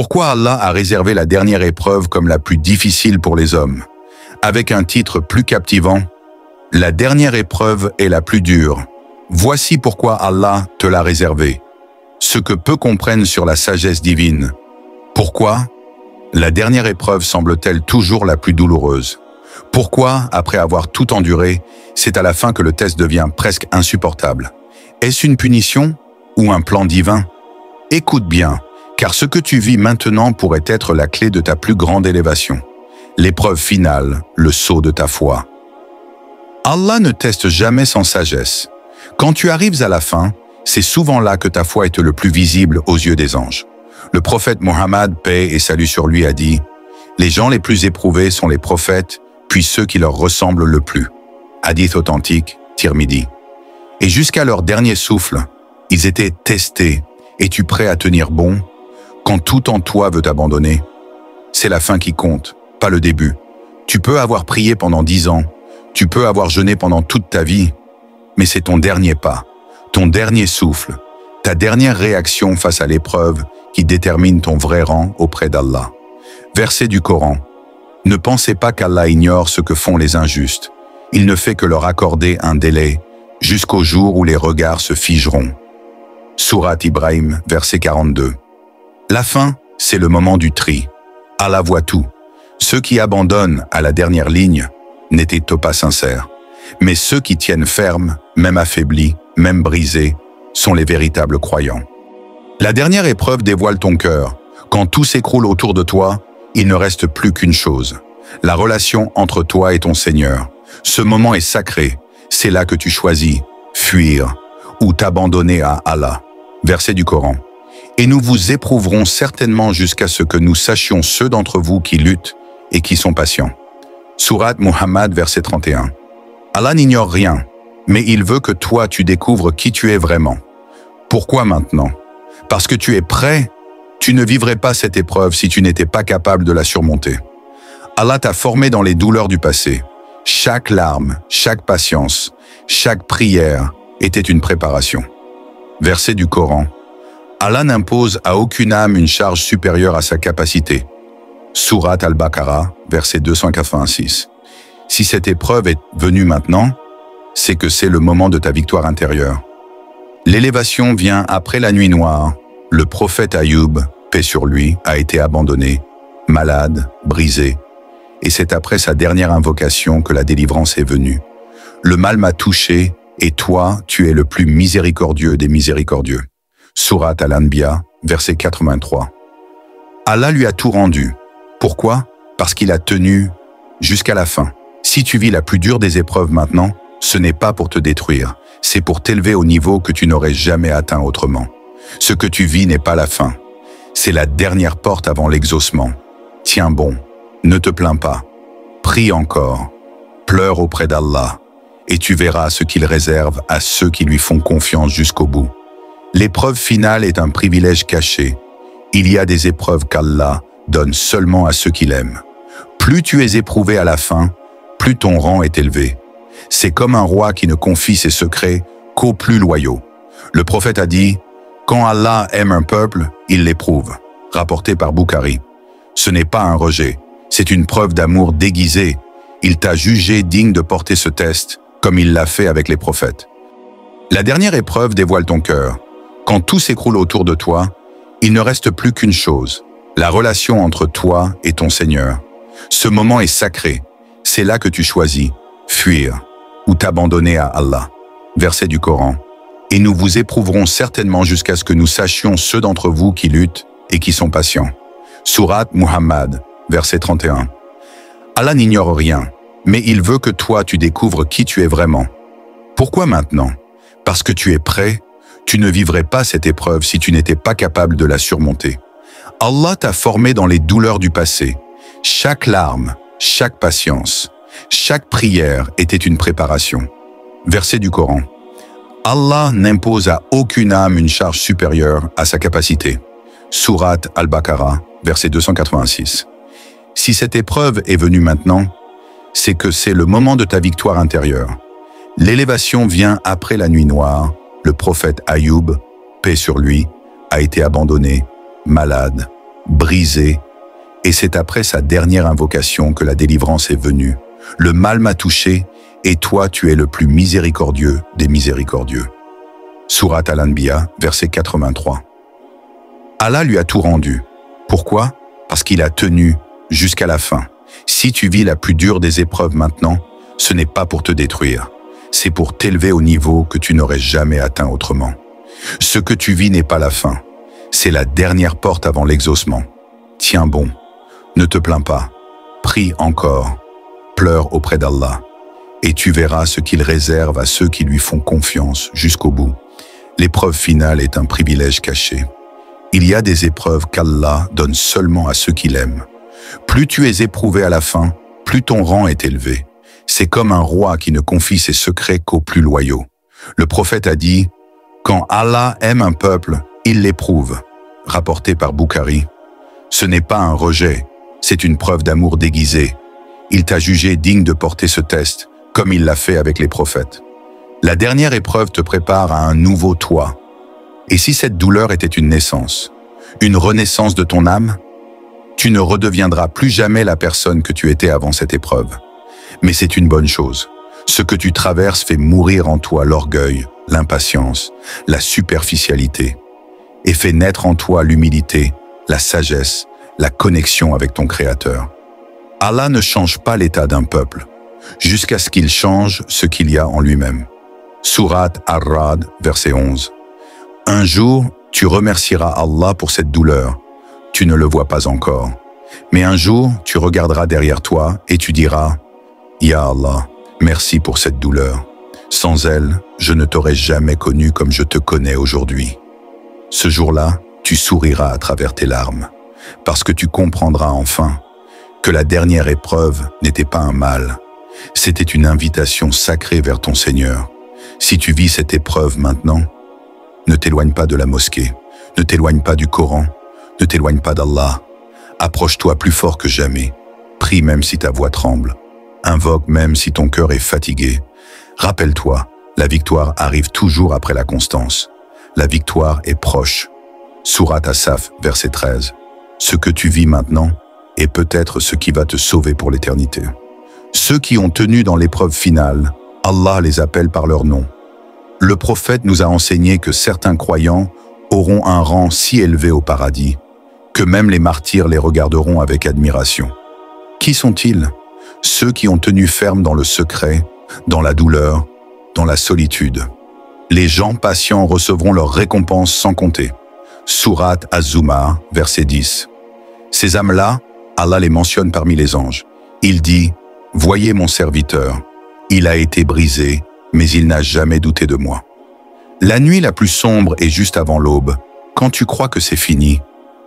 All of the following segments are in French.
Pourquoi Allah a réservé la dernière épreuve comme la plus difficile pour les hommes? Avec un titre plus captivant, « La dernière épreuve est la plus dure. Voici pourquoi Allah te l'a réservée. Ce que peu comprennent sur la sagesse divine. Pourquoi la dernière épreuve semble-t-elle toujours la plus douloureuse? Pourquoi, après avoir tout enduré, c'est à la fin que le test devient presque insupportable? Est-ce une punition ou un plan divin? Écoute bien, car ce que tu vis maintenant pourrait être la clé de ta plus grande élévation. L'épreuve finale, le saut de ta foi. Allah ne teste jamais sans sagesse. Quand tu arrives à la fin, c'est souvent là que ta foi est le plus visible aux yeux des anges. Le prophète Mohammed, paix et salut sur lui, a dit « Les gens les plus éprouvés sont les prophètes, puis ceux qui leur ressemblent le plus. » Hadith authentique, Tirmidhi. Et jusqu'à leur dernier souffle, ils étaient testés. Es-tu prêt à tenir bon? Quand tout en toi veut abandonner, c'est la fin qui compte, pas le début. Tu peux avoir prié pendant 10 ans, tu peux avoir jeûné pendant toute ta vie, mais c'est ton dernier pas, ton dernier souffle, ta dernière réaction face à l'épreuve qui détermine ton vrai rang auprès d'Allah. Verset du Coran. Ne pensez pas qu'Allah ignore ce que font les injustes. Il ne fait que leur accorder un délai jusqu'au jour où les regards se figeront. Sourate Ibrahim, verset 42. La fin, c'est le moment du tri. Allah voit tout. Ceux qui abandonnent à la dernière ligne n'étaient pas sincères. Mais ceux qui tiennent ferme, même affaiblis, même brisés, sont les véritables croyants. La dernière épreuve dévoile ton cœur. Quand tout s'écroule autour de toi, il ne reste plus qu'une chose. La relation entre toi et ton Seigneur. Ce moment est sacré. C'est là que tu choisis, fuir ou t'abandonner à Allah. Verset du Coran. Et nous vous éprouverons certainement jusqu'à ce que nous sachions ceux d'entre vous qui luttent et qui sont patients. Sourate Muhammad, verset 31. Allah n'ignore rien, mais il veut que toi tu découvres qui tu es vraiment. Pourquoi maintenant? Parce que tu es prêt. Tu ne vivrais pas cette épreuve si tu n'étais pas capable de la surmonter. Allah t'a formé dans les douleurs du passé. Chaque larme, chaque patience, chaque prière était une préparation. Verset du Coran. Allah n'impose à aucune âme une charge supérieure à sa capacité. Sourate Al-Baqarah, verset 286. Si cette épreuve est venue maintenant, c'est que c'est le moment de ta victoire intérieure. L'élévation vient après la nuit noire. Le prophète Ayoub, paix sur lui, a été abandonné, malade, brisé. Et c'est après sa dernière invocation que la délivrance est venue. Le mal m'a touché, et toi, tu es le plus miséricordieux des miséricordieux. Sourate Al-Anbiya, verset 83. Allah lui a tout rendu. Pourquoi? Parce qu'il a tenu jusqu'à la fin. Si tu vis la plus dure des épreuves maintenant, ce n'est pas pour te détruire, c'est pour t'élever au niveau que tu n'aurais jamais atteint autrement. Ce que tu vis n'est pas la fin. C'est la dernière porte avant l'exaucement. Tiens bon, ne te plains pas. Prie encore. Pleure auprès d'Allah. Et tu verras ce qu'il réserve à ceux qui lui font confiance jusqu'au bout. L'épreuve finale est un privilège caché. Il y a des épreuves qu'Allah donne seulement à ceux qu'il aime. Plus tu es éprouvé à la fin, plus ton rang est élevé. C'est comme un roi qui ne confie ses secrets qu'aux plus loyaux. Le prophète a dit « Quand Allah aime un peuple, il l'éprouve », rapporté par Bukhari. Ce n'est pas un rejet, c'est une preuve d'amour déguisée. Il t'a jugé digne de porter ce test, comme il l'a fait avec les prophètes. La dernière épreuve dévoile ton cœur. Quand tout s'écroule autour de toi, il ne reste plus qu'une chose, la relation entre toi et ton Seigneur. Ce moment est sacré. C'est là que tu choisis, fuir ou t'abandonner à Allah. Verset du Coran. Et nous vous éprouverons certainement jusqu'à ce que nous sachions ceux d'entre vous qui luttent et qui sont patients. Sourate Muhammad, verset 31. Allah n'ignore rien, mais il veut que toi tu découvres qui tu es vraiment. Pourquoi maintenant? Parce que tu es prêt, tu ne vivrais pas cette épreuve si tu n'étais pas capable de la surmonter. Allah t'a formé dans les douleurs du passé. Chaque larme, chaque patience, chaque prière était une préparation. Verset du Coran. Allah n'impose à aucune âme une charge supérieure à sa capacité. Sourate Al-Baqarah, verset 286. Si cette épreuve est venue maintenant, c'est que c'est le moment de ta victoire intérieure. L'élévation vient après la nuit noire. Le prophète Ayoub, paix sur lui, a été abandonné, malade, brisé, et c'est après sa dernière invocation que la délivrance est venue. Le mal m'a touché, et toi tu es le plus miséricordieux des miséricordieux. Sourate Al-Anbiya, verset 83. Allah lui a tout rendu. Pourquoi? Parce qu'il a tenu jusqu'à la fin. Si tu vis la plus dure des épreuves maintenant, ce n'est pas pour te détruire. C'est pour t'élever au niveau que tu n'aurais jamais atteint autrement. Ce que tu vis n'est pas la fin. C'est la dernière porte avant l'exaucement. Tiens bon. Ne te plains pas. Prie encore. Pleure auprès d'Allah. Et tu verras ce qu'il réserve à ceux qui lui font confiance jusqu'au bout. L'épreuve finale est un privilège caché. Il y a des épreuves qu'Allah donne seulement à ceux qu'il aime. Plus tu es éprouvé à la fin, plus ton rang est élevé. C'est comme un roi qui ne confie ses secrets qu'aux plus loyaux. Le prophète a dit « Quand Allah aime un peuple, il l'éprouve », rapporté par Bukhari. Ce n'est pas un rejet, c'est une preuve d'amour déguisé. Il t'a jugé digne de porter ce test, comme il l'a fait avec les prophètes. La dernière épreuve te prépare à un nouveau toi. Et si cette douleur était une naissance, une renaissance de ton âme, tu ne redeviendras plus jamais la personne que tu étais avant cette épreuve. Mais c'est une bonne chose. Ce que tu traverses fait mourir en toi l'orgueil, l'impatience, la superficialité, et fait naître en toi l'humilité, la sagesse, la connexion avec ton Créateur. Allah ne change pas l'état d'un peuple, jusqu'à ce qu'il change ce qu'il y a en lui-même. Sourate Ar-Ra'd, verset 11. Un jour, tu remercieras Allah pour cette douleur. Tu ne le vois pas encore. Mais un jour, tu regarderas derrière toi et tu diras « Ya Allah, merci pour cette douleur. Sans elle, je ne t'aurais jamais connu comme je te connais aujourd'hui. » Ce jour-là, tu souriras à travers tes larmes, parce que tu comprendras enfin que la dernière épreuve n'était pas un mal. C'était une invitation sacrée vers ton Seigneur. Si tu vis cette épreuve maintenant, ne t'éloigne pas de la mosquée, ne t'éloigne pas du Coran, ne t'éloigne pas d'Allah. Approche-toi plus fort que jamais. Prie même si ta voix tremble. Invoque même si ton cœur est fatigué. Rappelle-toi, la victoire arrive toujours après la constance. La victoire est proche. Sourate As-Saf, verset 13. Ce que tu vis maintenant est peut-être ce qui va te sauver pour l'éternité. Ceux qui ont tenu dans l'épreuve finale, Allah les appelle par leur nom. Le prophète nous a enseigné que certains croyants auront un rang si élevé au paradis que même les martyrs les regarderont avec admiration. Qui sont-ils? Ceux qui ont tenu ferme dans le secret, dans la douleur, dans la solitude. Les gens patients recevront leur récompense sans compter. Sourate Az-Zumar, verset 10. Ces âmes-là, Allah les mentionne parmi les anges. Il dit « Voyez mon serviteur, il a été brisé, mais il n'a jamais douté de moi. » La nuit la plus sombre est juste avant l'aube, quand tu crois que c'est fini,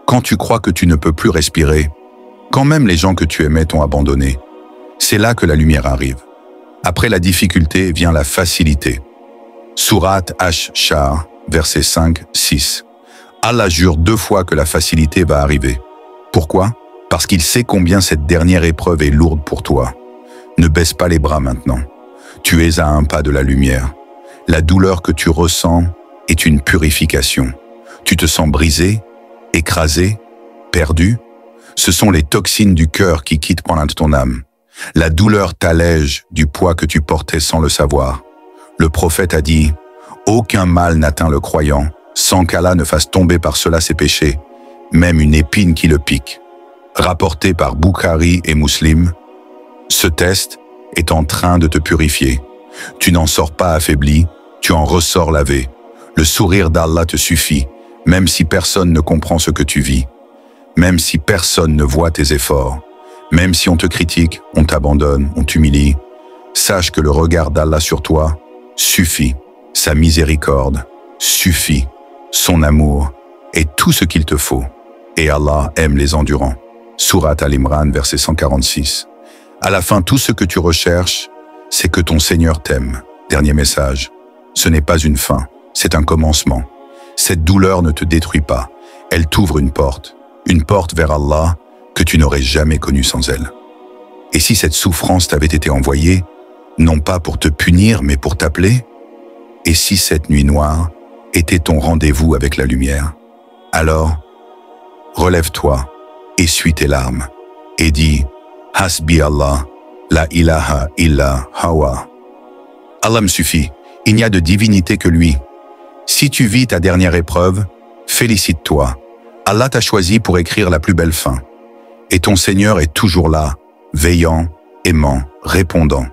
quand tu crois que tu ne peux plus respirer, quand même les gens que tu aimais t'ont abandonné. C'est là que la lumière arrive. Après la difficulté vient la facilité. Sourate Ash-Shar, versets 5, 6. Allah jure 2 fois que la facilité va arriver. Pourquoi? Parce qu'il sait combien cette dernière épreuve est lourde pour toi. Ne baisse pas les bras maintenant. Tu es à un pas de la lumière. La douleur que tu ressens est une purification. Tu te sens brisé, écrasé, perdu. Ce sont les toxines du cœur qui quittent ton âme. La douleur t'allège du poids que tu portais sans le savoir. Le prophète a dit « Aucun mal n'atteint le croyant sans qu'Allah ne fasse tomber par cela ses péchés, même une épine qui le pique. » Rapporté par Bukhari et Muslim, ce test est en train de te purifier. Tu n'en sors pas affaibli, tu en ressors lavé. Le sourire d'Allah te suffit, même si personne ne comprend ce que tu vis, même si personne ne voit tes efforts, même si on te critique, on t'abandonne, on t'humilie. Sache que le regard d'Allah sur toi suffit, sa miséricorde suffit, son amour est tout ce qu'il te faut. Et Allah aime les endurants. Sourate Al-Imran, verset 146. À la fin, tout ce que tu recherches, c'est que ton Seigneur t'aime. Dernier message. Ce n'est pas une fin, c'est un commencement. Cette douleur ne te détruit pas. Elle t'ouvre une porte vers Allah que tu n'aurais jamais connue sans elle. Et si cette souffrance t'avait été envoyée, non pas pour te punir, mais pour t'appeler? Et si cette nuit noire était ton rendez-vous avec la lumière? Alors, relève-toi, essuie tes larmes et dis « Hasbi Allah, la ilaha illa hawa ». Allah me suffit, il n'y a de divinité que lui. Si tu vis ta dernière épreuve, félicite-toi. Allah t'a choisi pour écrire la plus belle fin. Et ton Seigneur est toujours là, veillant, aimant, répondant.